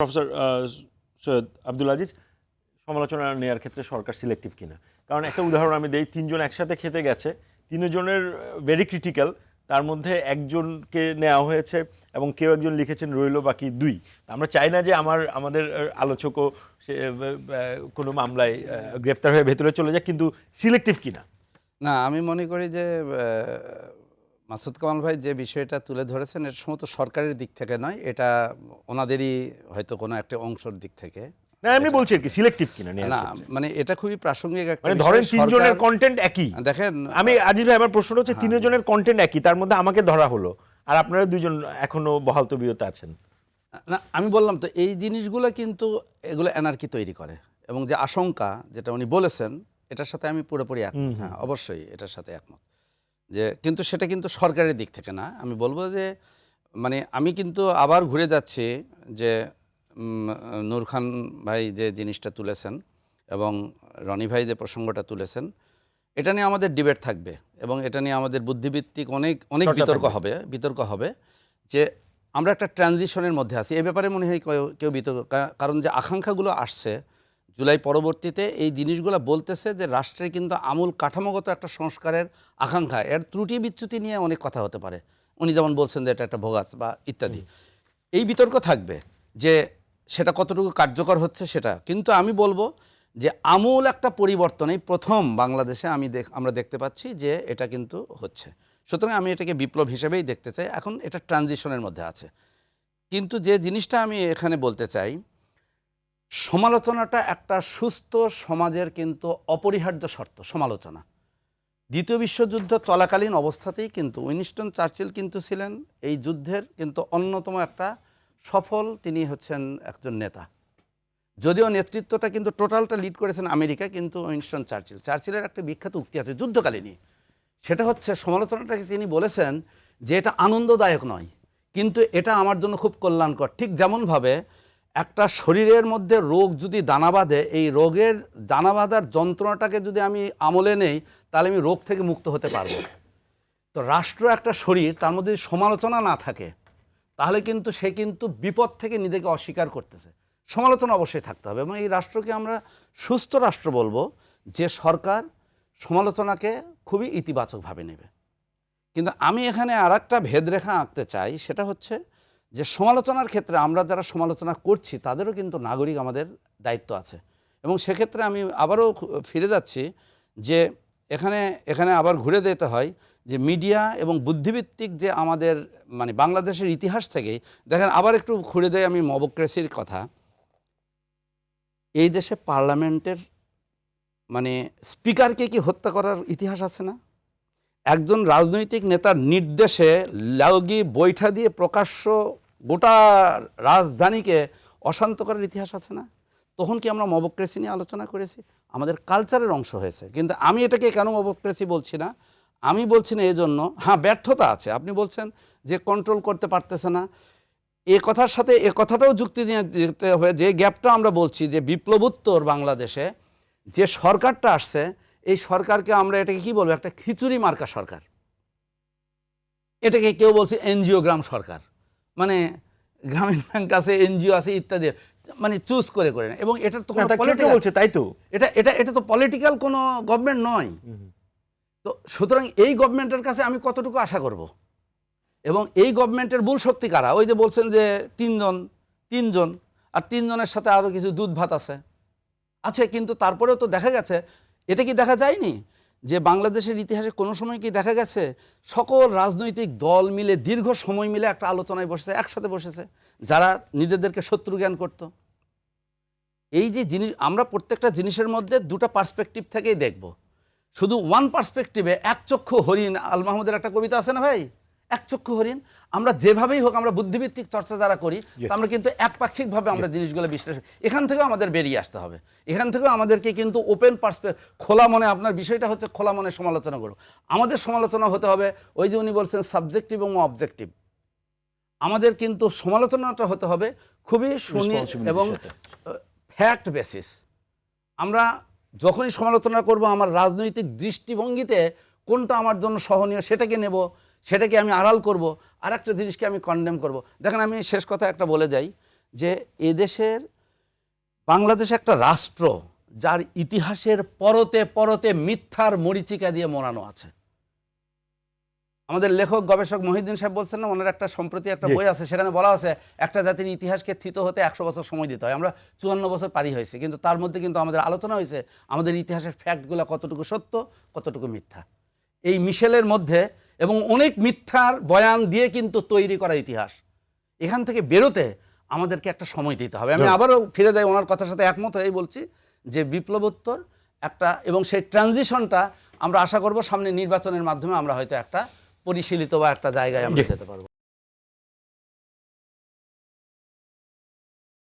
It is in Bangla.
প্রফেসর সৈয়দ আব্দুল আজিজ, সমালোচনা নেওয়ার ক্ষেত্রে সরকার সিলেক্টিভ কিনা? কারণ একটা উদাহরণ আমি দেই, তিনজন একসাথে খেতে গেছে, তিনজনের ভেরি ক্রিটিক্যাল, তার মধ্যে একজনকে নেওয়া হয়েছে এবং কেউ একজন লিখেছেন রইল বাকি দুই। আমরা চাই না যে আমাদের আলোচকও সে কোনো মামলায় গ্রেফতার হয়ে ভেতরে চলে যায়, কিন্তু সিলেক্টিভ কিনা? না, আমি মনে করি যে মাসুদ কামাল ভাই যে বিষয়টা তুলে ধরেছেন এটা সম্ভবত সরকারের দিক থেকে নয়, এটা ওনাদেরই হয়তো কোনো একটা অংশের দিক থেকে। না, আমি বলছি আর কি, সিলেক্টিভ কিনা নেওয়ার না, ক্ষেত্রে। মানে এটা খুবই প্রাসঙ্গিক একটা মানে বিষয়। ধরেন তিনজনের সরকার- কন্টেন্ট একই, দেখেন, আমি আজিজ ভাই আমার প্রশ্ন হচ্ছে তিনজনের কন্টেন্ট একই, তার মধ্যে আমাকে ধরা হলো আর আপনারা দুইজন এখনো বহাল তবিয়তে আছেন। না, আমি বললাম তো এই জিনিসগুলো কিন্তু এগুলো এনার্কি তৈরি করে, এবং যে আশঙ্কা যেটা উনি বলেছেন এটার সাথে আমি পুরোপুরি একমত। হ্যাঁ, অবশ্যই এটার সাথে একমত, যে কিন্তু সেটা কিন্তু সরকারের দিক থেকে না। আমি বলবো যে মানে আমি কিন্তু আবার ঘুরে যাচ্ছি যে নূর খান ভাই যে জিনিসটা তুলেছেন এবং রনি ভাই যে প্রসঙ্গটা তুলেছেন, এটা নিয়ে আমাদের ডিবেট থাকবে এবং এটা নিয়ে আমাদের বুদ্ধিভিত্তিক অনেক বিতর্ক হবে যে আমরা একটা ট্রানজিশনের মধ্যে আছি। এই ব্যাপারে মনে হয় কেউ বিতর্ক, কারণ যে আকাঙ্ক্ষাগুলো আসছে জুলাই পরবর্তীতে এই জিনিসগুলো বলতেছে যে রাষ্ট্রের কিন্তু আমূল কাঠামোগত একটা সংস্কারের আকাঙ্ক্ষা, এর ত্রুটি বিচ্যুতি নিয়ে অনেক কথা হতে পারে। উনি যেমন বলছেন যে এটা একটা ভোগাস বা ইত্যাদি, এই বিতর্ক থাকবে যে সেটা কতটুকু কার্যকর হচ্ছে সেটা। কিন্তু আমি বলবো যে আমূল একটা পরিবর্তন এই প্রথম বাংলাদেশে আমরা দেখতে পাচ্ছি যে এটা কিন্তু হচ্ছে। সুতরাং আমি এটাকে বিপ্লব হিসেবেই দেখতে চাই। এখন এটা ট্রানজিশনের মধ্যে আছে, কিন্তু যে জিনিসটা আমি এখানে বলতে চাই, সমালোচনাটা একটা সুস্থ সমাজের কিন্তু অপরিহার্য শর্ত। সমালোচনা দ্বিতীয় বিশ্বযুদ্ধ চলাকালীন অবস্থাতেই কিন্তু উইনস্টন চার্চিল কিন্তু ছিলেন এই যুদ্ধের কিন্তু অন্যতম একটা সফল, তিনি হচ্ছেন একজন নেতা। যদিও নেতৃত্বটা কিন্তু টোটালটা লিড করেছেন আমেরিকা, কিন্তু উইনস্টন চার্চিলের একটা বিখ্যাত উক্তি আছে যুদ্ধকালীনই, সেটা হচ্ছে সমালোচনাটাকে তিনি বলেছেন যে এটা আনন্দদায়ক নয়, কিন্তু এটা আমার জন্য খুব কল্যাণকর। ঠিক যেমনভাবে একটা শরীরের মধ্যে রোগ যদি দানা বাঁধে, এই রোগের দানা বাঁধার যন্ত্রণাটাকে যদি আমি আমলে নেই তাহলে আমি রোগ থেকে মুক্ত হতে পারবো। তো রাষ্ট্র একটা শরীর, তার মধ্যে যদি সমালোচনা না থাকে তাহলে কিন্তু সে কিন্তু বিপদ থেকে নিজেকে অস্বীকার করতেছে। সমালোচনা অবশ্যই থাকতে হবে, এবং এই রাষ্ট্রকে আমরা সুস্থ রাষ্ট্র বলবো যে সরকার সমালোচনাকে খুবই ইতিবাচকভাবে নেবে। কিন্তু আমি এখানে আর একটা ভেদরেখা আঁকতে চাই, সেটা হচ্ছে যে সমালোচনার ক্ষেত্রে আমরা যারা সমালোচনা করছি তাদেরও কিন্তু নাগরিক আমাদের দায়িত্ব আছে। এবং সেক্ষেত্রে আমি আবারও ফিরে যাচ্ছি যে এখানে আবার ঘুরে যেতে হয় যে মিডিয়া এবং বুদ্ধিভিত্তিক যে আমাদের মানে বাংলাদেশের ইতিহাস থেকেই দেখেন, আবার একটু ঘুরে দেয় আমি মবক্রেসির কথা। এই দেশে পার্লামেন্টের মানে স্পিকারকে কি হত্যা করার ইতিহাস আছে না? একজন রাজনৈতিক নেতার নির্দেশে লাগি বৈঠা দিয়ে প্রকাশ্য গোটা রাজধানীকে অশান্ত করার ইতিহাস আছে না? তখন কি আমরা মবক্রেসি নিয়ে আলোচনা করেছি? আমাদের কালচারের অংশ হয়েছে। কিন্তু আমি এটাকে কেন মবক্রেসি বলছি না, আমি বলছি না এজন্য, হ্যাঁ ব্যর্থতা আছে। আপনি বলছেন যে কন্ট্রোল করতে পারতেছে না, এ কথার সাথে এ কথাটাও যুক্তি দিয়ে দিতে হবে যে গ্যাপটা আমরা বলছি যে বিপ্লবোত্তর বাংলাদেশে যে সরকারটা আসছে, এই সরকারকে আমরা এটাকে কি বলবো, একটা খিচুড়ি মার্কা সরকার। এটাকে কেউ বলছে এনজিও গ্রাম সরকার, মানে গ্রামীণ ব্যাংক আছে, এনজিও আছে ইত্যাদি, মানে চুজ করে না। এবং এটা তো বলছে তাই তো, এটা তো পলিটিক্যাল কোনো গভর্নমেন্ট নয়। তো সুতরাং এই গভর্নমেন্টের কাছে আমি কতটুকু আশা করব? এবং এই গভর্নমেন্টের মূল শক্তি কারা? ওই যে বলছেন যে তিনজন আর তিনজনের সাথে আরও কিছু দুধ ভাত আছে, কিন্তু তারপরেও তো দেখা গেছে, এটা কি দেখা যায়নি যে বাংলাদেশের ইতিহাসে কোনো সময় কি দেখা গেছে সকল রাজনৈতিক দল মিলে দীর্ঘ সময় মিলে একটা আলোচনায় বসেছে, একসাথে বসেছে, যারা নিজেদেরকে শত্রু জ্ঞান করত? এই যে জিনিস, আমরা প্রত্যেকটা জিনিসের মধ্যে দুটো পার্সপেক্টিভ থেকেই দেখব। শুধু ওয়ান পার্সপেক্টিভে একচক্ষু হরিণ, আল মাহমুদের একটা কবিতা আছে না ভাই, একচক্ষু হরিণ। আমরা যেভাবেই হোক, আমরা বুদ্ধিভিত্তিক চর্চা যারা করি, আমরা কিন্তু একপাক্ষিকভাবে আমরা জিনিসগুলো বিশ্লেষণ, এখান থেকেও আমাদের বেরিয়ে আসতে হবে। এখান থেকেও আমাদেরকে কিন্তু ওপেন খোলা মনে, আপনার বিষয়টা হচ্ছে খোলা মনে সমালোচনা করো। আমাদের সমালোচনা হতে হবে, ওই যে উনি বলছেন সাবজেক্টিভ এবং অবজেক্টিভ, আমাদের কিন্তু সমালোচনাটা হতে হবে খুবই এবং ফ্যাক্ট বেসিস। আমরা যখনই সমালোচনা করব, আমার রাজনৈতিক দৃষ্টিভঙ্গিতে কোনটা আমার জন্য সহনীয় সেটাকে নেব, সেটাকে আমি আড়াল করব, আর একটা জিনিসকে আমি কন্ডেম করব। দেখেন, আমি শেষ কথা একটা বলে যাই যে এদেশের বাংলাদেশ একটা রাষ্ট্র যার ইতিহাসের পরতে পরতে মিথ্যার মরীচিকা দিয়ে মোড়ানো আছে। আমাদের লেখক গবেষক মহিউদ্দিন সাহেব বলছেন না, ওনার একটা সম্প্রতি একটা বই আছে, সেখানে বলা আছে একটা জাতির ইতিহাসকে থিত হতে 100 বছর সময় দিতে হয়। আমরা 54 বছর পারি হয়েছে, কিন্তু তার মধ্যে কিন্তু আমাদের আলোচনা হয়েছে আমাদের ইতিহাসের ফ্যাক্টগুলো কতটুকু সত্য কতটুকু মিথ্যা। এই মিশেলের মধ্যে এবং অনেক মিথ্যার বয়ান দিয়ে কিন্তু তৈরি করা ইতিহাস, এখান থেকে বেরোতে আমাদেরকে একটা সময় দিতে হবে। আমি আবারও ফিরে যাই ওনার কথার সাথে একমত হয়েই বলছি যে বিপ্লবোত্তর একটা, এবং সেই ট্রানজিশনটা আমরা আশা করব সামনে নির্বাচনের মাধ্যমে আমরা হয়তো একটা পরিশীলিত বা একটা জায়গায় আমরা যেতে পারবো।